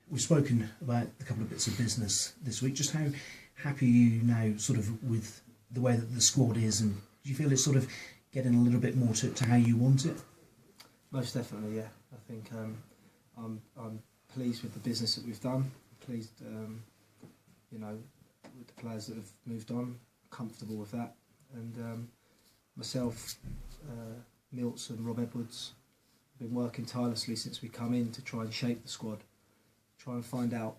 we've spoken about a couple of bits of business this week. Just how happy are you now sort of with the way that the squad is, and do you feel it's sort of getting a little bit more to how you want it? Most definitely, yeah. I think I'm pleased with the business that we've done. Pleased, with the players that have moved on. Comfortable with that, and myself, Milts and Rob Edwards have been working tirelessly since we come in to try and shape the squad, try and find out,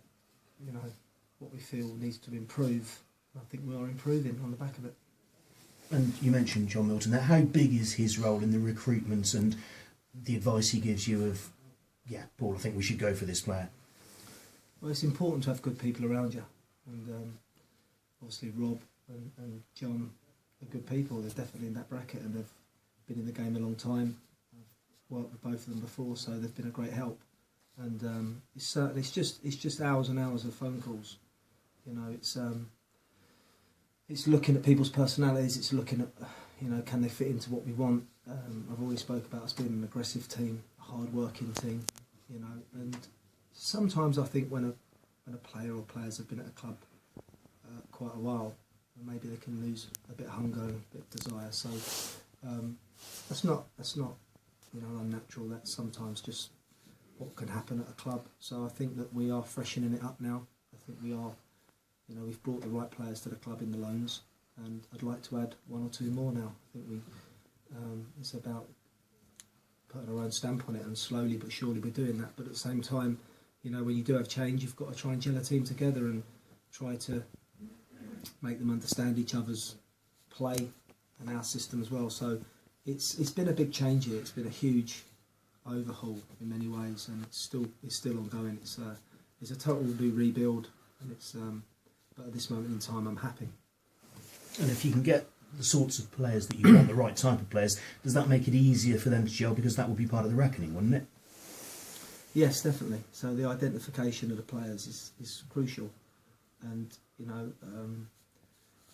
what we feel needs to improve. I think we are improving on the back of it. And you mentioned John Milton there. How big is his role in the recruitment and the advice he gives you of, yeah, Paul, I think we should go for this player? Well, it's important to have good people around you, and obviously Rob and John are good people. They're definitely in that bracket, and they've been in the game a long time. I've worked with both of them before, so they've been a great help. And it's just hours and hours of phone calls. It's looking at people's personalities. It's looking at can they fit into what we want. I've always spoke about us being an aggressive team, a hard-working team. And sometimes I think when a player or players have been at a club quite a while, maybe they can lose a bit of hunger and a bit of desire. So that's not unnatural. That's sometimes just what can happen at a club. So I think that we are freshening it up now. I think we are, we've brought the right players to the club in the loans, and I'd like to add one or two more now. I think it's about putting our own stamp on it, and slowly but surely we're doing that. But at the same time, when you do have change, you've got to try and gel a team together and try to make them understand each other's play and our system as well. So it's been a big change here. It's been a huge overhaul in many ways, and it's still ongoing. It's a total new rebuild, and but at this moment in time, I'm happy. And if you can get the sorts of players that you want, the right type of players, does that make it easier for them to gel? Because that would be part of the reckoning, wouldn't it? Yes, definitely. So the identification of the players is crucial, and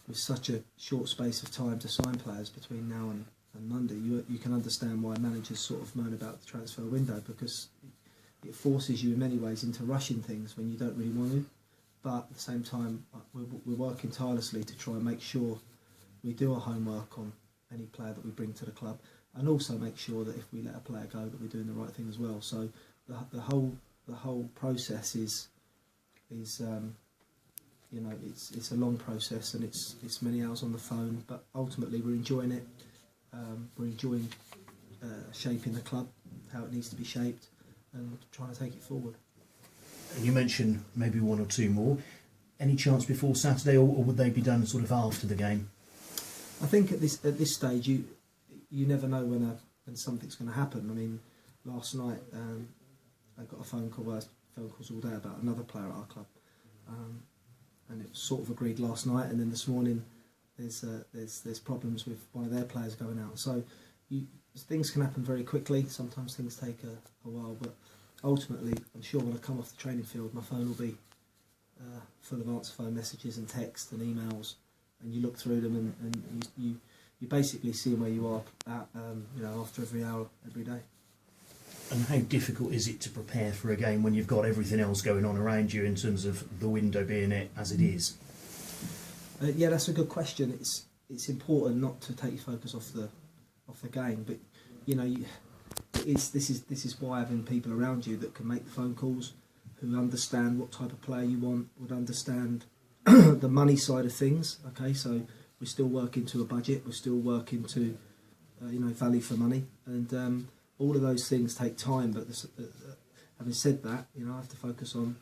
with such a short space of time to sign players between now and Monday, you can understand why managers sort of moan about the transfer window, because it forces you in many ways into rushing things when you don't really want to. But at the same time, we're working tirelessly to try and make sure we do our homework on any player that we bring to the club, and also make sure that if we let a player go, that we're doing the right thing as well. So the whole process is it's a long process, and it's many hours on the phone. But ultimately, we're enjoying it. We're enjoying shaping the club, how it needs to be shaped, and trying to take it forward. And you mentioned maybe one or two more. Any chance before Saturday, or would they be done sort of after the game? I think at this stage, you never know when something's going to happen. I mean, last night I got a phone calls all day about another player at our club, and it was sort of agreed last night, and then this morning there's problems with one of their players going out. So things can happen very quickly. Sometimes things take a while, but ultimately, I'm sure when I come off the training field, my phone will be full of answer phone messages and text and emails, and you look through them and you basically see where you are at, after every hour, every day. And how difficult is it to prepare for a game when you've got everything else going on around you in terms of the window being it as it is? Yeah, that's a good question. It's important not to take your focus off the game, but this is why having people around you that can make the phone calls, who understand what type of player you want, would understand the money side of things. Okay, so we're still working to a budget, we're still working to value for money, and all of those things take time. But having said that, I have to focus on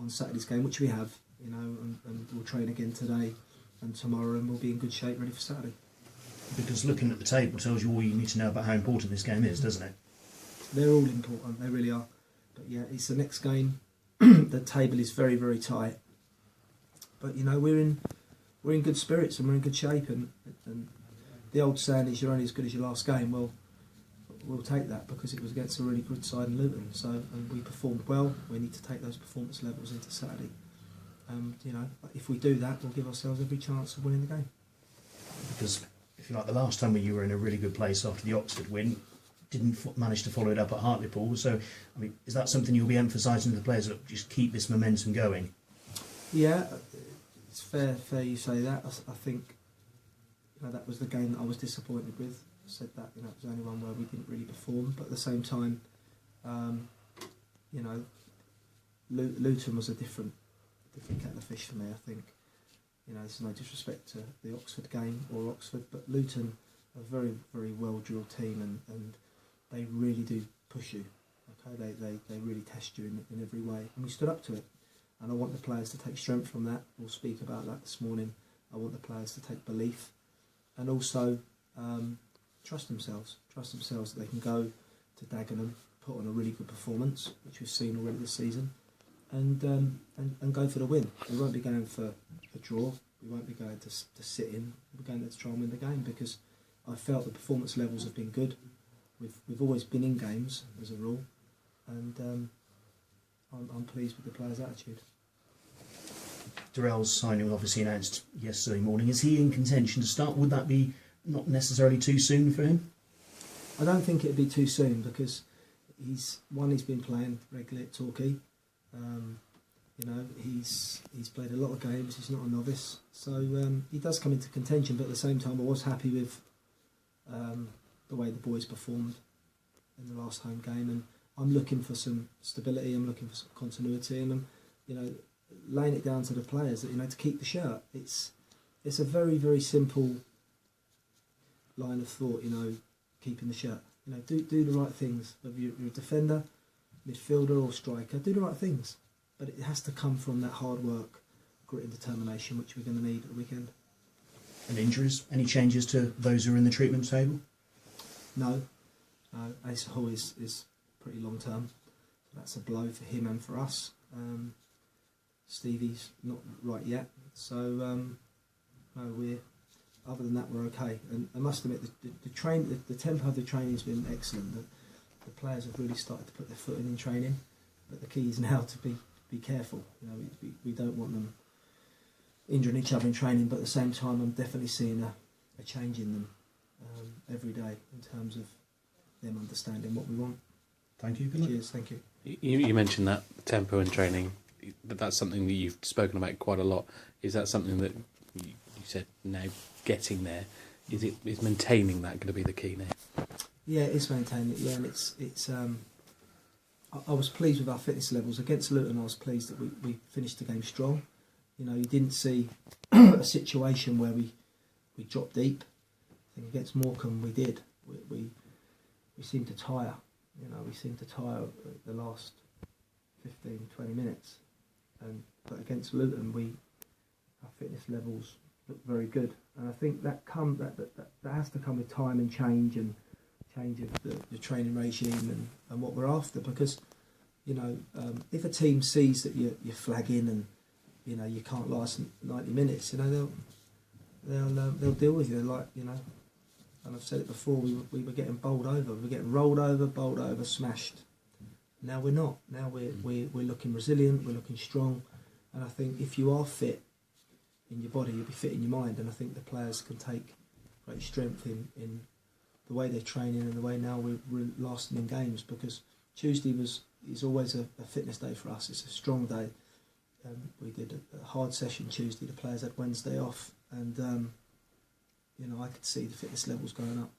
Saturday's game, which we have, and we'll train again today and tomorrow, and we'll be in good shape ready for Saturday. Because looking at the table tells you all you need to know about how important this game is, doesn't it? They're all important, they really are. But yeah, it's the next game. The table is very, very tight. But we're in good spirits and we're in good shape, and the old saying is you're only as good as your last game. Well, we'll take that because it was against a really good side in Luton. So, and we performed well. We need to take those performance levels into Saturday. If we do that, we'll give ourselves every chance of winning the game. Because if you like, the last time when you were in a really good place after the Oxford win, didn't manage to follow it up at Hartlepool. So, I mean, is that something you'll be emphasising to the players? Look, just keep this momentum going. Yeah, it's fair you say that. I think that was the game that I was disappointed with. I said that it was the only one where we didn't really perform, but at the same time, Luton was a different kettle of fish for me. I think there's no disrespect to the Oxford game or Oxford, but Luton are a very, very well drilled team, and they really do push you. Okay, they really test you in every way, and we stood up to it. And I want the players to take strength from that. We'll speak about that this morning. I want the players to take belief, and also trust themselves that they can go to Dagenham, put on a really good performance, which we've seen already this season, and go for the win. We won't be going for a draw. We won't be going to sit in. We're going there to try and win the game, because I felt the performance levels have been good. We've always been in games as a rule, and I'm pleased with the players' attitude. Durrell's signing was obviously announced yesterday morning. Is he in contention to start? Would that be not necessarily too soon for him? I don't think it'd be too soon, because he's been playing regularly at Torquay. He's played a lot of games. He's not a novice, so he does come into contention. But at the same time, I was happy with the way the boys performed in the last home game, and I'm looking for some stability. I'm looking for some continuity, and I'm laying it down to the players that to keep the shirt. It's a very, very simple line of thought. Keeping the shirt. Do the right things. Whether you're a defender, midfielder, or striker, do the right things. But it has to come from that hard work, grit and determination, which we're going to need at the weekend. And injuries? Any changes to those who are in the treatment table? No. Ace Hall is pretty long term. That's a blow for him and for us. Stevie's not right yet. So, no, other than that, we're okay. And I must admit, the tempo of the training has been excellent. The players have really started to put their foot in training. But the key is now to be careful. We don't want them injuring each other in training, but at the same time, I'm definitely seeing a change in them every day in terms of them understanding what we want. Thank you. Cheers. Thank you. You mentioned that tempo in training, but that's something that you've spoken about quite a lot. Is that something that you said now getting there? Is maintaining that going to be the key now? Yeah, it's maintaining it. Yeah, and it's. I was pleased with our fitness levels against Luton. I was pleased that we finished the game strong. You didn't see a situation where we dropped deep. I think against Morecambe we did. We seemed to tire. We seemed to tire the last 15, 20 minutes. But against Luton, our fitness levels looked very good. And I think that has to come with time and change of the training regime and what we're after, because if a team sees that you're flagging and you can't last 90 minutes, they'll deal with you. And I've said it before, we were getting bowled over, we were getting rolled over, smashed. Now we're not. Now we're looking resilient, we're looking strong, and I think if you are fit in your body, you'll be fit in your mind, and I think the players can take great strength in the way they're training and the way now we're lasting in games, because Tuesday is always a fitness day for us. It's a strong day. We did a hard session Tuesday. The players had Wednesday off, and I could see the fitness levels going up.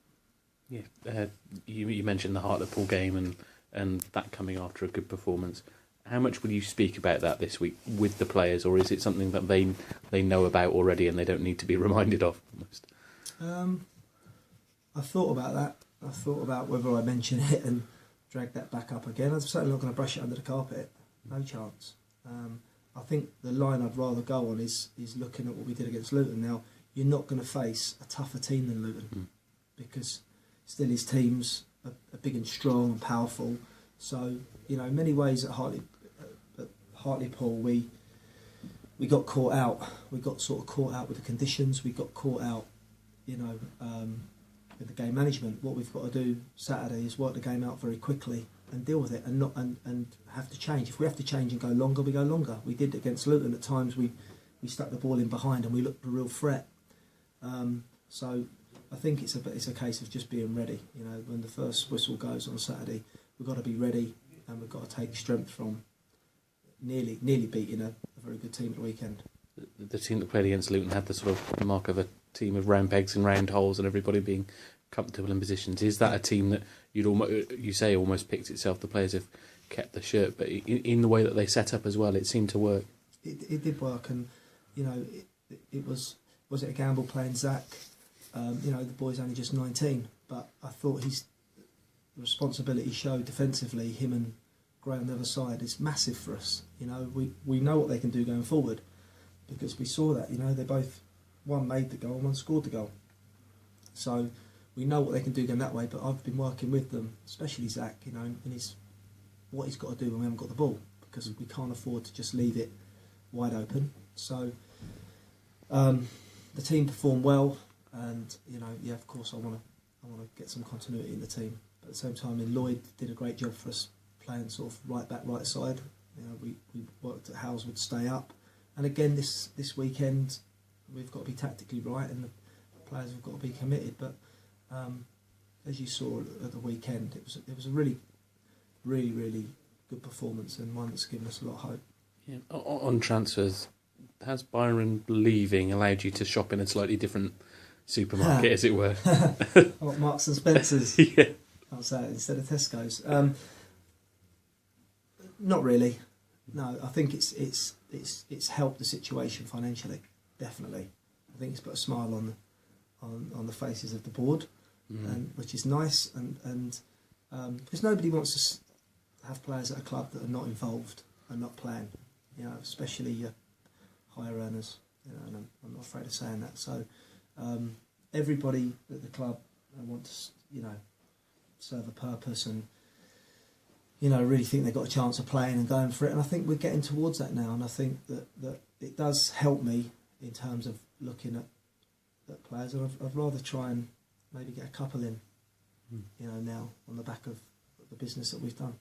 Yeah, you mentioned the Hartlepool game and that coming after a good performance. How much will you speak about that this week with the players, or is it something that they know about already and they don't need to be reminded of? Almost. I thought about that. I thought about whether I mention it and drag that back up again. I'm certainly not going to brush it under the carpet. No chance. I think the line I'd rather go on is looking at what we did against Luton. Now, you're not going to face a tougher team than Luton because still his teams are big and strong and powerful. So, in many ways at Hartlepool, we got caught out. We got sort of caught out with the conditions. We got caught out, with the game management. What we've got to do Saturday is work the game out very quickly and deal with it, and not and have to change. If we have to change and go longer, we go longer. We did against Luton. At times we stuck the ball in behind and we looked a real threat. So I think it's a case of just being ready. You know, when the first whistle goes on Saturday, we've got to be ready, and we've got to take strength from nearly beating a very good team at the weekend. The team that played against Luton had the sort of mark of a team of round pegs and round holes, and everybody being comfortable in positions. Is that a team that almost picked itself? The players have kept the shirt, but in the way that they set up as well, it seemed to work. It did work, and you know, it was it a gamble playing Zach? You know, the boy's only just 19, but I thought his responsibility showed defensively. Him and Gray on the other side is massive for us. You know, we know what they can do going forward because we saw that. You know, they both, one made the goal and one scored the goal. So we know what they can do going that way. But I've been working with them, especially Zach. You know, and what he's got to do when we haven't got the ball, because we can't afford to just leave it wide open. So the team performed well. And you know, yeah, of course, I want to get some continuity in the team. But at the same time, Lloyd did a great job for us, playing sort of right back, right side. You know, we worked at Howes would stay up, and again this weekend, we've got to be tactically right, and the players have got to be committed. But as you saw at the weekend, it was a really good performance, and one that's given us a lot of hope. Yeah. On transfers, has Byron leaving allowed you to shop in a slightly different supermarket, as it were? What, Marks and Spencer's? Yeah. I'll say it instead of Tesco's. Not really. No, I think it's helped the situation financially. Definitely, I think it's put a smile on the faces of the board, and which is nice. And because nobody wants to have players at a club that are not involved and not playing. You know, especially your higher earners. You know, and I'm not afraid of saying that. So. Everybody at the club want to, you know, serve a purpose and, you know, really think they've got a chance of playing and going for it. And I think we're getting towards that now. And I think that it does help me in terms of looking at players. And I'd rather try and maybe get a couple in, you know, now on the back of the business that we've done.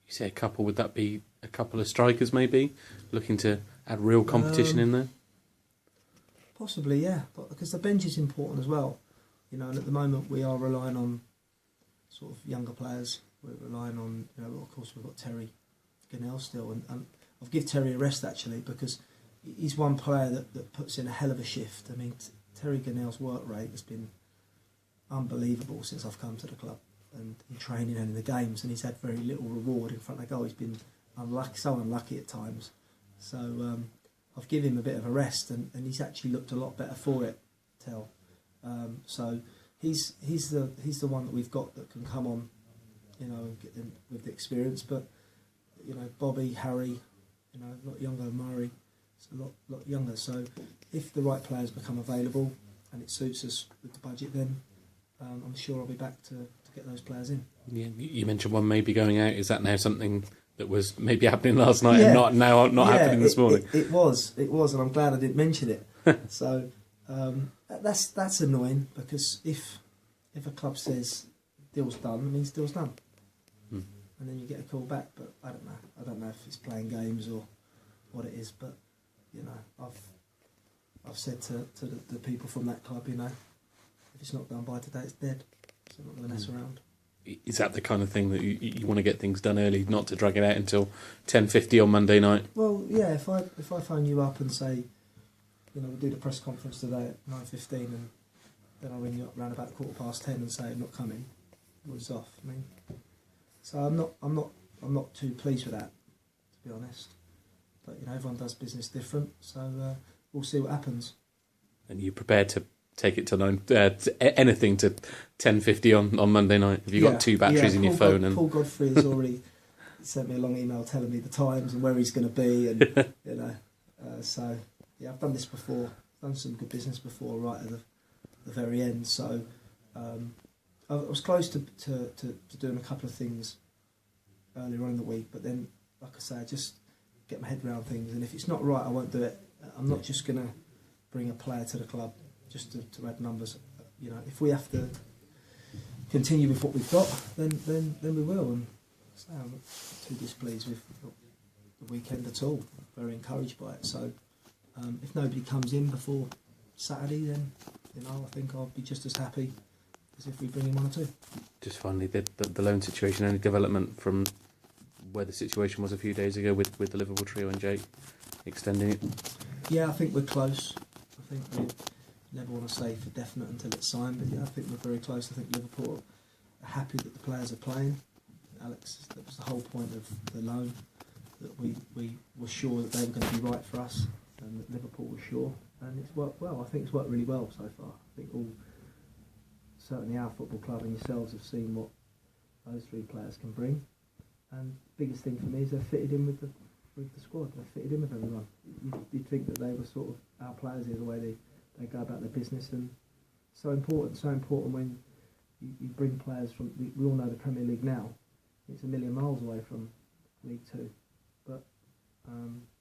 You say a couple, would that be a couple of strikers maybe, looking to add real competition in there? Possibly, yeah, but because the bench is important as well, you know. And at the moment, we are relying on sort of younger players. We're relying on, you know, of course, we've got Terry Gannell still, and I'll give Terry a rest actually, because he's one player that puts in a hell of a shift. I mean, Terry Gannell's work rate has been unbelievable since I've come to the club, and in training and in the games, and he's had very little reward in front of goal. He's been so unlucky at times. So. I've given him a bit of a rest, and he's actually looked a lot better for it. So he's the one that we've got that can come on, you know, and get them with the experience. But you know, Bobby, Harry, you know, a lot younger than Murray, it's a lot younger. So if the right players become available and it suits us with the budget, then I'm sure I'll be back to get those players in. Yeah, you mentioned one maybe going out. Is that now something that was maybe happening last night and not happening this morning? It was, and I'm glad I didn't mention it. So that's annoying, because if a club says deal's done, it means deal's done, and then you get a call back. But I don't know if it's playing games or what it is. But you know, I've said to the people from that club, you know, if it's not done by today, it's dead. So I'm not going to mess around. Is that the kind of thing that you want to get things done early, not to drag it out until 10:50 on Monday night? Well, yeah. If I phone you up and say, you know, we'll do the press conference today at 9:15, and then I'll ring you up around about 10:15 and say I'm not coming, well, it's off. I mean, so I'm not too pleased with that, to be honest. But you know, everyone does business different, so we'll see what happens. And you're prepared to take it to anything to 10:50 on Monday night? Have you got two batteries in your phone? Paul Godfrey has already sent me a long email telling me the times and where he's going to be, and you know, so yeah, I've done this before. I've done some good business before, right at the very end. So I was close to doing a couple of things earlier on in the week, but then, like I say, I just get my head around things, and if it's not right, I won't do it. I'm not just going to bring a player to the club just to add numbers. You know, if we have to continue with what we've got, then we will. And so I'm not too displeased with the weekend at all. I'm very encouraged by it. So if nobody comes in before Saturday, then you know, I think I'll be just as happy as if we bring in 1 or 2. Just finally, the loan situation, any development from where the situation was a few days ago with the Liverpool trio and Jake extending it? Yeah, I think we're close. I think we never want to say for definite until it's signed, but yeah, I think we're very close. I think Liverpool are happy that the players are playing. Alex, that was the whole point of the loan, that we were sure that they were going to be right for us, and that Liverpool were sure, and it's worked well. I think it's worked really well so far. I think certainly our football club and yourselves have seen what those 3 players can bring, and the biggest thing for me is they're fitted in with the squad. They're fitted in with everyone. You'd think that they were sort of our players in the way they go about their business, and so important when you bring players from. We all know the Premier League now. It's a million miles away from League 2, but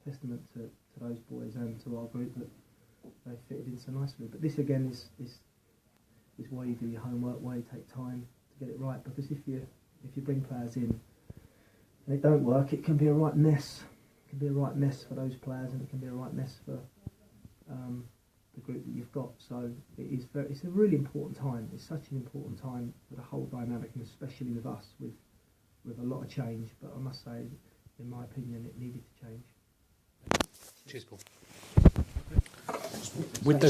testament to those boys and to our group that they fitted in so nicely. But this again is why you do your homework, why you take time to get it right. Because if you bring players in and it don't work, it can be a right mess. It can be a right mess for those players, and it can be a right mess for the group that you've got. So it's a really important time. It's such an important time for the whole dynamic, and especially with us with a lot of change. But I must say, in my opinion, it needed to change. Cheers, Paul. With those